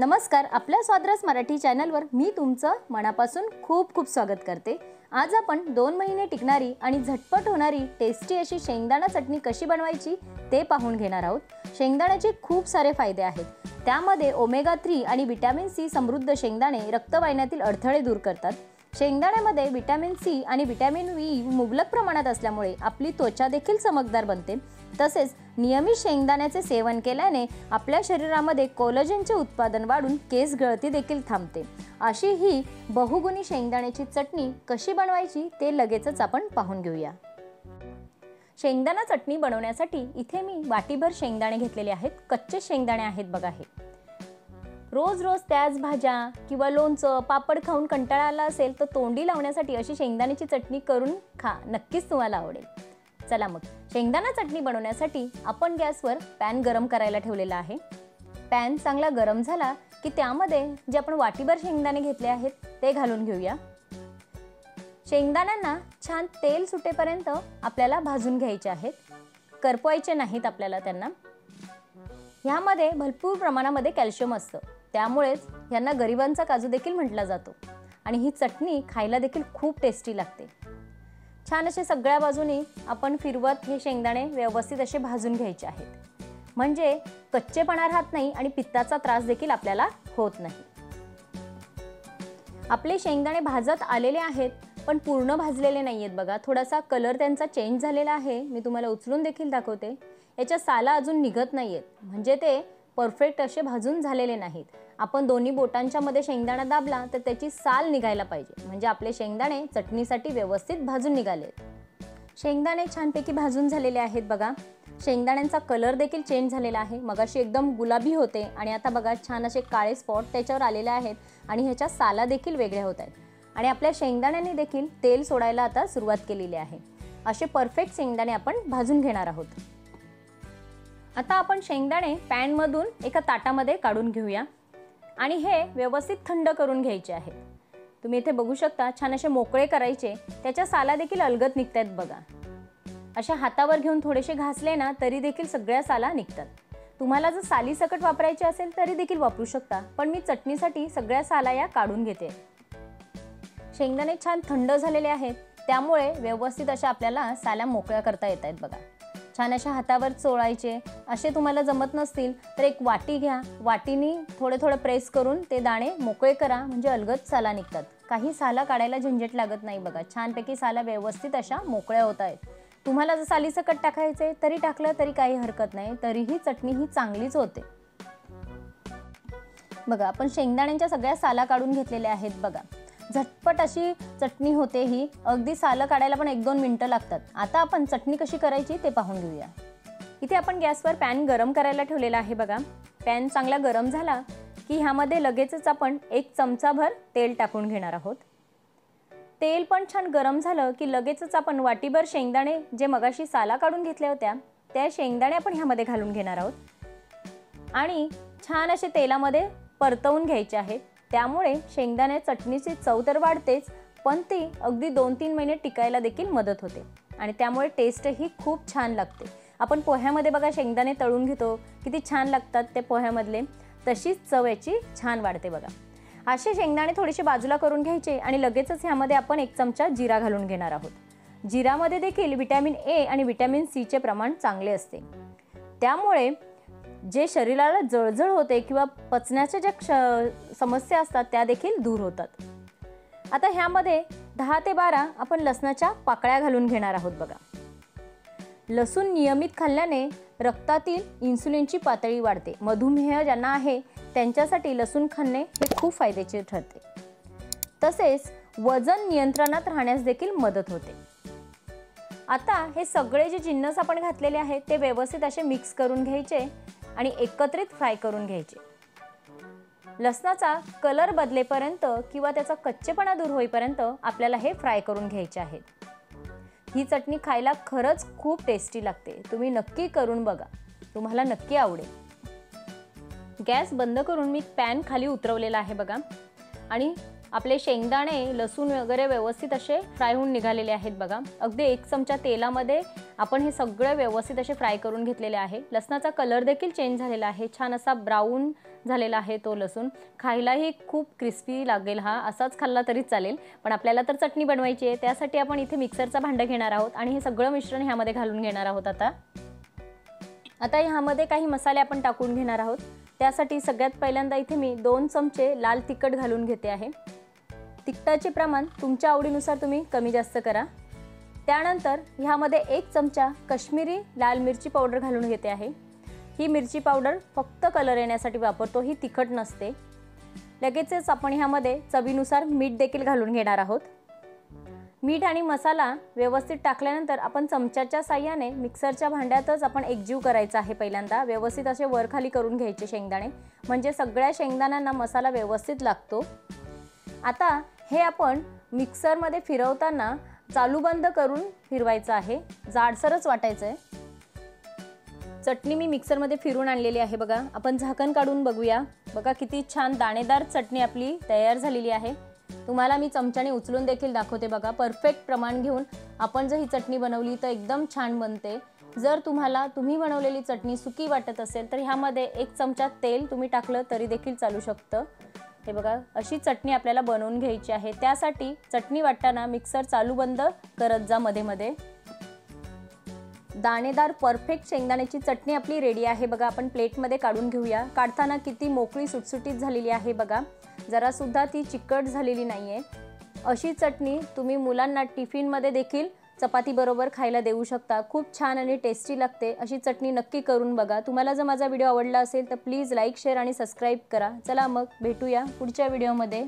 नमस्कार, आपल्या स्वाद्रस मराठी चॅनलवर मी तुमचं मनापासून खूप खूप स्वागत करते। आज आपण 2 महिने टिकणारी आणि झटपट होणारी टेस्टी अशी शेंगदाणा चटणी कशी बनवायची ते पाहून घेणार आहोत। शेंगदाण्याचे खूप सारे फायदे आहेत। त्यामध्ये ओमेगा 3 आणि व्हिटॅमिन सी समृद्ध शेंगदाणे रक्तवाहिन्यातील अडथळे दूर करतात। शेंगदाण्यामध्ये व्हिटॅमिन सी आणि व्हिटॅमिन ई मुबलक प्रमाणात असल्यामुळे आपली त्वचा देखील चमकदार बनते। तसेच नियमित शेंगदाण्याचे सेवन केल्याने आपल्या शरीरामध्ये कोलाजनचे उत्पादन वाढून केस गळती देखील थांबते। अशी ही बहुगुणी शेंगदाण्याची चटणी कशी बनवायची ते लगेचच आपण पाहून घेऊया। शेंगदाणा चटणी बनवण्यासाठी इथे मी वाटीभर शेंगदाणे घेतलेले आहेत। कच्चे शेंगदाणे आहेत बघा हे। रोज रोज त्याच भाज्या किंवा लोणचं पापड खाऊन कंटाळा आला असेल तर तोंडी लावण्यासाठी अशी शेंगदाण्याची चटणी करून खा, नक्कीच तुम्हाला आवडेल। चला मग शेंगदाणा चटणी बनवण्यासाठी आपण गॅसवर पॅन गरम करायला ठेवलेला आहे। पॅन चांगला गरम झाला की त्यामध्ये जे आपण वाटीभर शेंगदाणे घेतले आहेत ते घालून घेऊया। शेंगदाण्यांना छान तेल सुटेपर्यंत आपल्याला भाजून घ्यायचे आहेत, करपवायचे नाहीत आपल्याला त्यांना। ह्यामध्ये भरपूर प्रमाणामध्ये कॅल्शियम असतं, त्यामुळेच यांना गरिबांचा काजू देखील म्हटला जातो आणि ही चटणी खायला देखील खूप टेस्टी लागते। छान असे सगळ्या बाजूनी आपण फिरवत हे शेंगदाणे व्यवस्थित असे भाजून घ्यायचे आहेत, म्हणजे कच्चेपणा राहत नाही आणि पित्ताचा त्रास देखील आपल्याला होत नाही। आपले शेंगदाणे भाजत आलेले आहेत पण पूर्ण भाजलेले नाहीयेत बघा। थोडासा कलर त्यांचा चेंज झालेला आहे, मी तुम्हाला उचलून देखील दाखवते। याच्या साला अजून निघत नाहीयेत, म्हणजे ते परफेक्ट असे भाजून झालेले नाहीत। आपण दोन्ही बोटांच्या मध्ये शेंगदाणा दाबला तर त्याची साल निघायला पाहिजे, म्हणजे आपले शेंगदाणे चटणीसाठी व्यवस्थित भाजून निघालेत। शेंगदाणे छानपैकी भाजून झालेले आहेत बघा। शेंगदाण्यांचा कलर देखील चेंज झालेला आहे। मगाशी एकदम गुलाबी होते आणि आता बघा छान असे काळे स्पॉट त्याच्यावर आलेले आहेत आणि ह्याच्या साला देखील वेगळ्या होत आहेत आणि आपल्या शेंगदाण्यांनी देखील तेल सोडायला आता सुरुवात केलेली आहे। असे परफेक्ट शेंगदाणे आपण भाजून घेणार आहोत। आता आपण शेंगदाणे पॅन मधून एका ताटामध्ये काढून घेऊया आणि हे व्यवस्थित थंड करून घ्यायचे आहे। तुम्ही इथे बघू शकता छान असे मोकळे करायचे, त्याच्या साला देखील अलगद निघतात बघा। अशा हातावर घेऊन थोडेसे घासले ना तरी देखील सगळ्या साला निघतात। तुम्हाला जर साली सकट वापरायचे असेल तरी देखील वापरू शकता, पण मी चटणीसाठी सगळ्या साला या काढून घेते। शेंगदाणे छान थंड झालेले आहेत, त्यामुळे व्यवस्थित अशा आपल्याला साला मोकळ्या करता येत आहेत बघा। छान अशा हातावर चोळायचे। असे तुम्हाला जमत नसतील तर एक वाटी घ्या, वाटीनी थोडे थोडे प्रेस करून ते दाणे मोकळे करा, म्हणजे अलगद साला निघतात। काही साला काढायला झंझट लागत नाही बघा। छानपैकी साला व्यवस्थित अशा मोकळ्या होत आहेत। तुम्हाला जर साली सकट टाकायचे तरी टाकलं तरी काही हरकत नाही, तरीही चटणी ही चांगलीच होते बघा। आपण शेंगदाण्यांच्या सगळ्या साला काढून घेतलेल्या आहेत बघा। झटपट अशी चटणी होते ही, अगदी सालं काढायला पण 1-2 मिनिटं लागतात। आता आपण चटणी कशी करायची ते पाहून घेऊया। इथे आपण गॅसवर पॅन गरम करायला ठेवलेला आहे बघा। पॅन चांगला गरम झाला की ह्यामध्ये लगेचच आपण 1 चमचाभर तेल टाकून घेणार आहोत। तेल पण छान गरम झालं की लगेचच आपण वाटीभर शेंगदाणे जे मगाशी साला काढून घेतल्या होत्या त्या शेंगदाणे आपण ह्यामध्ये घालून घेणार आहोत आणि छान असे तेलामध्ये परतवून घ्यायचे आहेत। त्यामुळे शेंगदाणे चटणीची चव तर वाढतेच, पण ती अगदी 2-3 महिने टिकायला देखील मदत होते आणि त्यामुळे टेस्ट ही खूप छान लागते। आपण पोह्यामध्ये बघा शेंगदाणे तळून घेतो, किती छान लागतात ते पोह्यामधले, तशीच चव याची छान वाढते बघा। असे शेंगदाणे थोडेसे बाजूला करून घ्यायचे आणि लगेचच ह्यामध्ये आपण 1 चमचा जिरा घालून घेणार आहोत। जिरामध्ये देखील व्हिटॅमिन ए आणि व्हिटॅमिन सी चे प्रमाण चांगले असते, त्यामुळे जे शरीराला जळजळ होते किंवा पचण्याच्या ज्या समस्या असतात त्या देखील दूर होतात। आता ह्यामध्ये 10 ते 12 आपण लसणाच्या पाकळ्या घालून घेणार आहोत बघा। लसूण नियमित खाल्ल्याने रक्तातील इन्सुलिनची पातळी वाढते। मधुमेह ज्यांना आहे त्यांच्यासाठी लसूण खाणे हे खूप फायद्याचे ठरते। तसेच वजन नियंत्रणात राहण्यास देखील मदत होते। आता हे सगळे जे जिन्नस आपण घातलेले आहेत ते व्यवस्थित असे मिक्स करून घ्यायचे आणि एकत्रित फ्राय करून घ्यायचे। लसणाचा कलर बदलेपर्यंत किंवा त्याचा कच्चेपणा दूर होईपर्यंत आपल्याला हे फ्राय करून घ्यायचे आहेत। ही चटणी खायला खरंच खूप टेस्टी लागते। तुम्ही नक्की करून बघा, तुम्हाला नक्की आवडेल। गॅस बंद करून मी पॅन खाली उतरवलेला आहे बघा आणि आपले शेंगदाणे लसूण वगैरे व्यवस्थित असे फ्राय होऊन निघालेले आहेत बघा। अगदी 1 चमचा तेलामध्ये आपण हे सगळं व्यवस्थित असे फ्राय करून घेतलेले आहे। लसणाचा कलर देखील चेंज झालेला आहे, छान असा ब्राऊन झालेला आहे तो लसूण। खायलाही खूप क्रिस्पी लागेल हा, असाच खाल्ला तरी चालेल, पण आपल्याला तर चटणी बनवायची आहे, त्यासाठी आपण इथे मिक्सरचा भांडं घेणार आहोत आणि हे सगळं मिश्रण ह्यामध्ये घालून घेणार आहोत। आता ह्यामध्ये काही मसाले आपण टाकून घेणार आहोत। त्यासाठी सगळ्यात पहिल्यांदा इथे मी 2 चमचे लाल तिखट घालून घेते आहे। तिखटाचे प्रमाण तुमच्या आवडीनुसार तुम्ही कमी जास्त करा। त्यानंतर ह्यामध्ये 1 चमचा काश्मीरी लाल मिरची पावडर घालून घेते आहे। ही मिरची पावडर फक्त कलर येण्यासाठी वापरतो, ही तिखट नसते। लगेचच आपण ह्यामध्ये चवीनुसार मीठ देखील घालून घेणार आहोत। मीठ आणि मसाला व्यवस्थित टाकल्यानंतर आपण चमच्याच्या साहाय्याने मिक्सरच्या भांड्यातच आपण एकजीव करायचा आहे। पहिल्यांदा व्यवस्थित असे वरखाली करून घ्यायचे शेंगदाणे, म्हणजे सगळ्या शेंगदाण्यांना मसाला व्यवस्थित लागतो। आता हे आपण मिक्सरमध्ये फिरवताना चालू बंद करून फिरवायचं आहे, जाडसरच वाटायचं आहे। चटणी मी मिक्सरमध्ये फिरून आणलेली आहे बघा। आपण झाकण काढून बघूया, बघा किती छान दाणेदार चटणी आपली तयार झालेली आहे। तुम्हाला मी चमच्याने उचलून देखील दाखवते बघा। परफेक्ट प्रमाण घेऊन आपण जर ही चटणी बनवली तर एकदम छान बनते। जर तुम्ही बनवलेली चटणी सुकी वाटत असेल तर ह्यामध्ये 1 चमचा तेल तुम्ही टाकलं तरी देखील चालू शकतं। हे बघा, अशी चटणी आपल्याला बनवून घ्यायची आहे। त्यासाठी चटणी वाटताना मिक्सर चालू बंद करत जा मध्ये मध्ये। दाणेदार परफेक्ट शेंगदाण्याची चटणी आपली रेडी आहे बघा। आपण प्लेटमध्ये काढून घेऊया। काढताना किती मोकळी सुटसुटीत झालेली आहे बघा, जरा सुद्धा ती चिकट झालेली नाहीये। अशी चटणी तुम्ही मुलांना टिफिनमध्ये देखील चपाती बरोबर खायला देऊ शकता। खूप छान आणि टेस्टी लागते। अशी चटणी नक्की करून बघा। तुम्हाला जर माझा व्हिडिओ आवडला असेल तर प्लीज लाईक, शेअर आणि सबस्क्राईब करा। चला मग भेटूया पुढच्या व्हिडिओमध्ये।